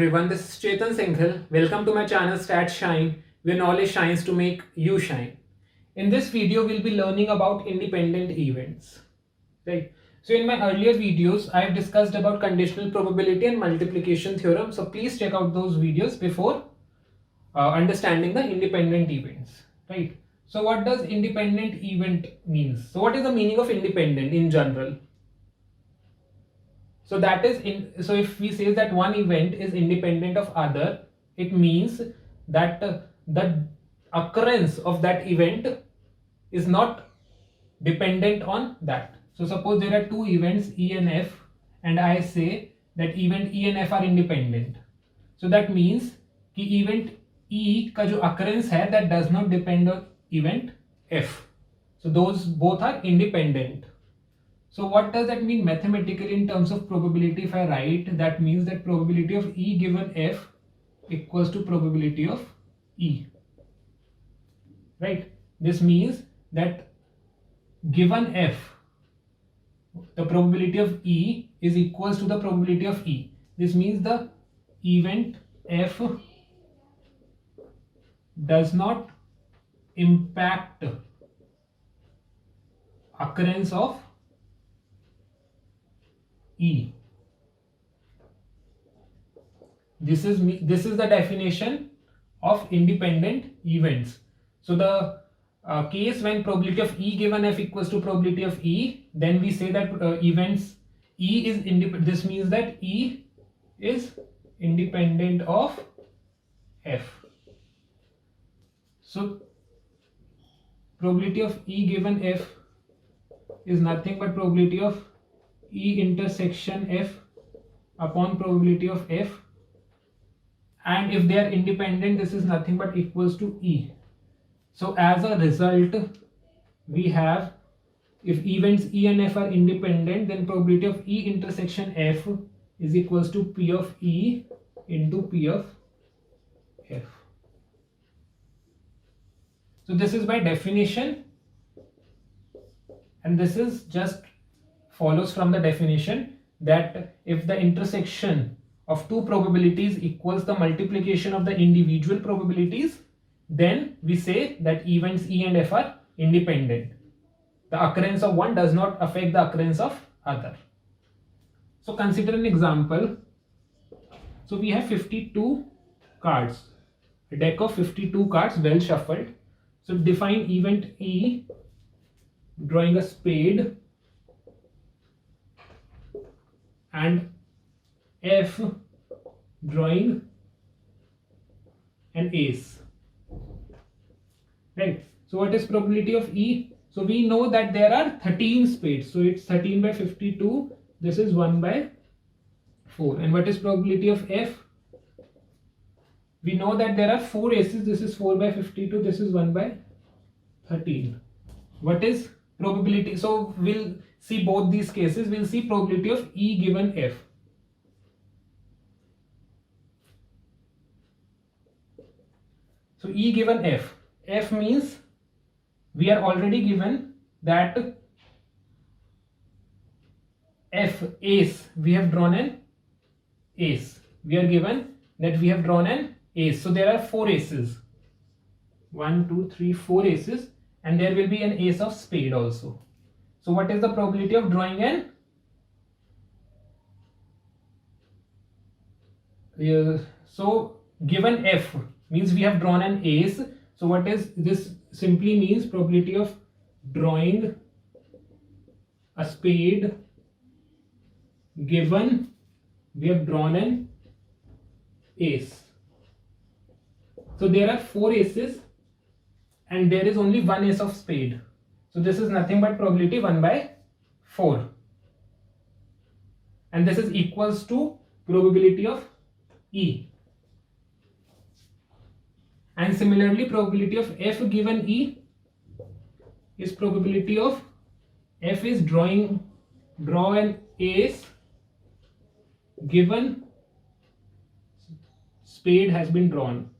everyone, this is Chetan Singhal. Welcome to my channel Stat Shine, where knowledge shines to make you shine. In this video, we'll be learning about independent events. Right. So in my earlier videos, I have discussed about conditional probability and multiplication theorem. So please check out those videos before understanding the independent events. Right. So what does independent event means? So what is the meaning of independent in general? So that is so if we say that one event is independent of other, it means that the occurrence of that event is not dependent on that. So suppose there are two events E and F, and I say that event E and F are independent. So that means कि event E का जो occurrence है that does not depend on event F. So those both are independent. So what does that mean mathematically in terms of probability? If I write, that means that probability of E given F equals to probability of E. Right? This means that given F, the probability of E is equals to the probability of E. This means the event F does not impact occurrence of E. This is the definition of independent events. So the case when probability of E given F equals to probability of E, then we say that events E is independent. This means that E is independent of F. So probability of E given F is nothing but probability of E intersection F upon probability of F, and if they are independent, this is nothing but equals to E. So as a result, we have, if events E and F are independent, then probability of E intersection F is equals to P of E into P of F. So this is by definition, and this is just follows from the definition that if the intersection of two probabilities equals the multiplication of the individual probabilities, then we say that events E and F are independent. The occurrence of one does not affect the occurrence of other. So consider an example. So we have 52 cards, a deck of 52 cards well shuffled. So define event E, drawing a spade, and F, drawing an ace. Right. So what is probability of E? So we know that there are 13 spades. So it's 13 by 52. This is 1 by 4. And what is probability of F? We know that there are 4 aces. This is 4 by 52. This is 1 by 13. What is probability? So we'll see both these cases. We'll see probability of E given F. So E given F. F means we are already given that F ace, we have drawn an ace. We are given that we have drawn an ace. So there are 4 aces. 1, 2, 3, 4 aces, and there will be an ace of spade also. So what is the probability of drawing an? So given F means we have drawn an ace. So what is this? Simply means probability of drawing a spade given we have drawn an ace. So there are 4 aces and there is only 1 ace of spade. So this is nothing but probability 1 by 4. And this is equals to probability of E. And similarly, probability of F given E is probability of F is draw an ace given spade has been drawn.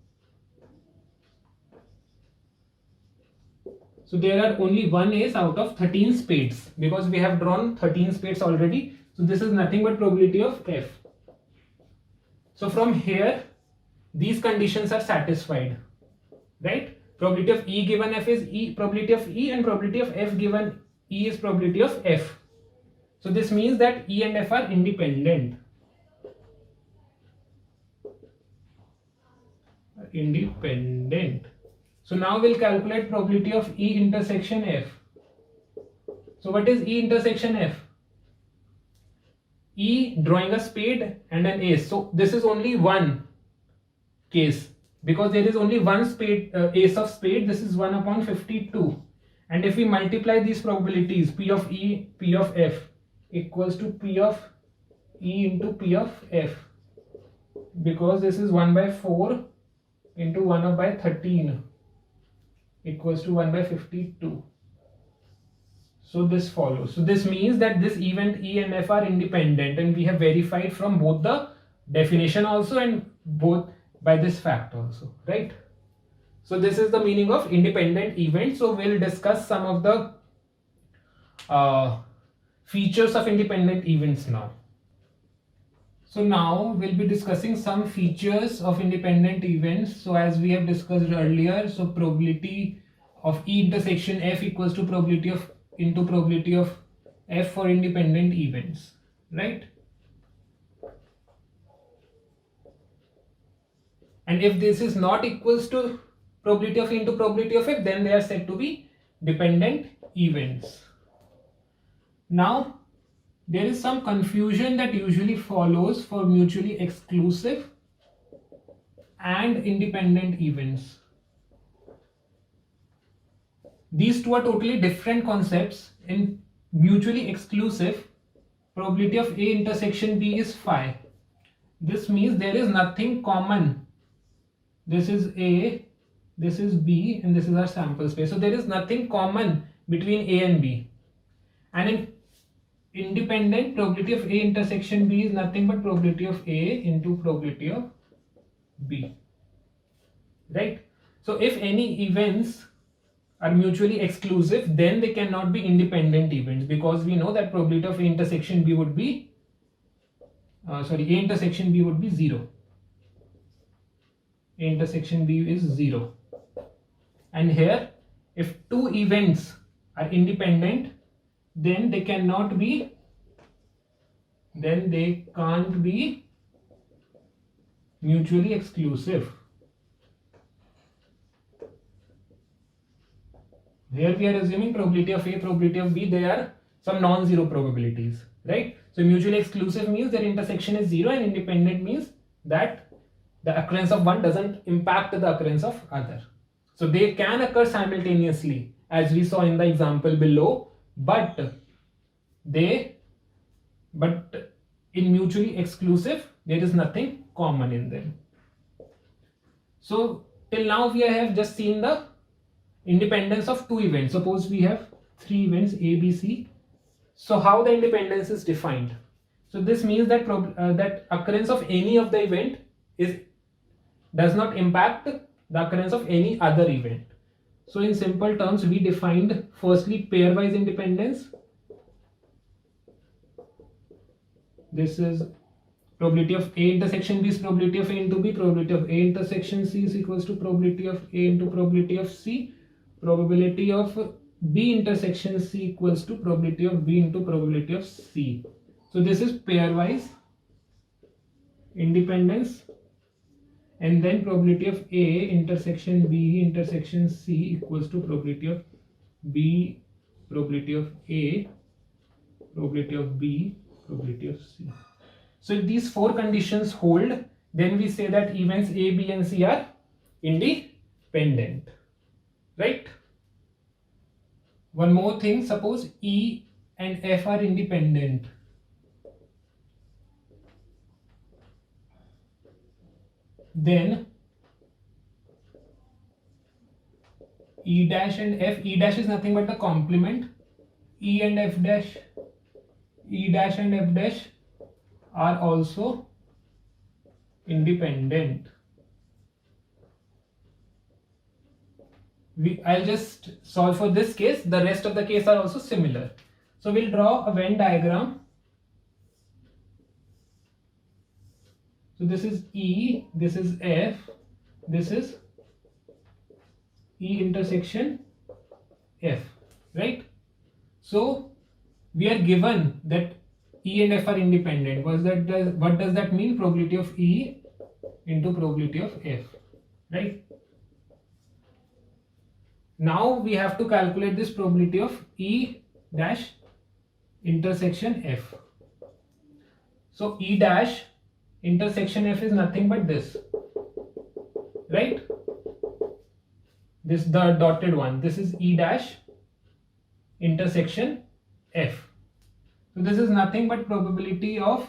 So there are only 1 ace out of 13 spades because we have drawn 13 spades already. So this is nothing but probability of F. So from here, these conditions are satisfied, right? Probability of E given F is E, probability of E, and probability of F given E is probability of F. So this means that E and F are independent. Independent. So now we'll calculate probability of E intersection F. So what is E intersection F? E drawing a spade and an ace. So this is only one case because there is only one spade, ace of spade. This is 1 upon 52. And if we multiply these probabilities, P of E, P of F equals to P of E into P of F, because this is 1 by 4 into 1 by 13 equals to 1 by 52. So this follows. So this means that this event E and F are independent, and we have verified from both the definition also and both by this fact also, right? So this is the meaning of independent event. So we'll discuss some of the features of independent events now. So now we'll be discussing some features of independent events. So as we have discussed earlier, so probability of E intersection F equals to probability of into probability of F for independent events, right? And if this is not equals to probability of E into probability of F, then they are said to be dependent events. Now there is some confusion that usually follows for mutually exclusive and independent events. These two are totally different concepts. In mutually exclusive, probability of A intersection B is phi. This means there is nothing common. This is A, this is B, and this is our sample space. So there is nothing common between A and B. And in independent, probability of A intersection B is nothing but probability of A into probability of B, right? So if any events are mutually exclusive, then they cannot be independent events, because we know that probability of A intersection B would be A intersection B would be 0. A intersection B is 0. And here, if two events are independent, then they can't be mutually exclusive. Here we are assuming probability of A, probability of B, they are some non-zero probabilities, right? So mutually exclusive means their intersection is 0, and independent means that the occurrence of one doesn't impact the occurrence of other. So they can occur simultaneously, as we saw in the example below, but in mutually exclusive there is nothing common in them. So till now we have just seen the independence of two events. Suppose we have three events A, B, C. So how the independence is defined? So this means that that occurrence of any of the event does not impact the occurrence of any other event. So in simple terms, we defined firstly pairwise independence. This is probability of A intersection B is probability of A into B, probability of A intersection C is equals to probability of A into probability of C, probability of B intersection C equals to probability of B into probability of C. So this is pairwise independence, and then probability of A intersection B intersection C equals to probability of B, probability of A, probability of B, probability of C. So if these four conditions hold, then we say that events A, B, and C are independent, right? One more thing, suppose E and F are independent. Then E dash and F, E dash is nothing but the complement, E and F dash, E dash and F dash are also independent. I'll just solve for this case, the rest of the case are also similar. So we'll draw a Venn diagram. So this is E, this is F, this is E intersection F, right? So we are given that E and F are independent. What does that mean? Probability of E into probability of F, right? Now we have to calculate this probability of E dash intersection F. So E dash intersection F is nothing but this, right? This, the dotted one, this is E dash intersection F. So this is nothing but probability of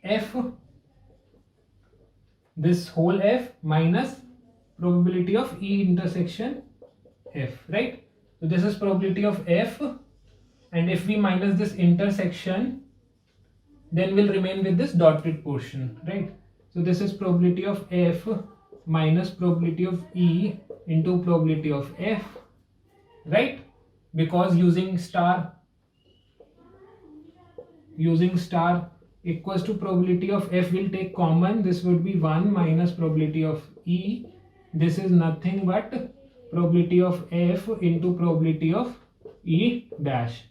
F, this whole F minus probability of E intersection F, right? So this is probability of F, and if we minus this intersection, then we'll remain with this dotted portion, right? So this is probability of F minus probability of E into probability of F, right? Because using star equals to probability of F will take common. This would be 1 minus probability of E. This is nothing but probability of F into probability of E dash.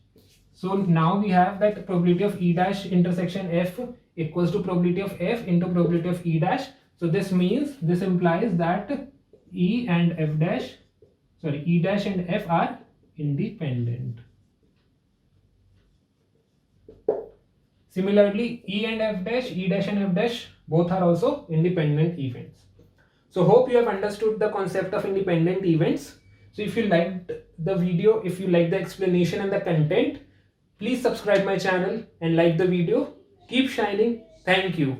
So now we have that probability of E dash intersection F equals to probability of F into probability of E dash. So this implies that E dash and F are independent. Similarly, E dash and F dash both are also independent events. So hope you have understood the concept of independent events. So if you liked the video, if you like the explanation and the content, please subscribe my channel and like the video. Keep shining. Thank you.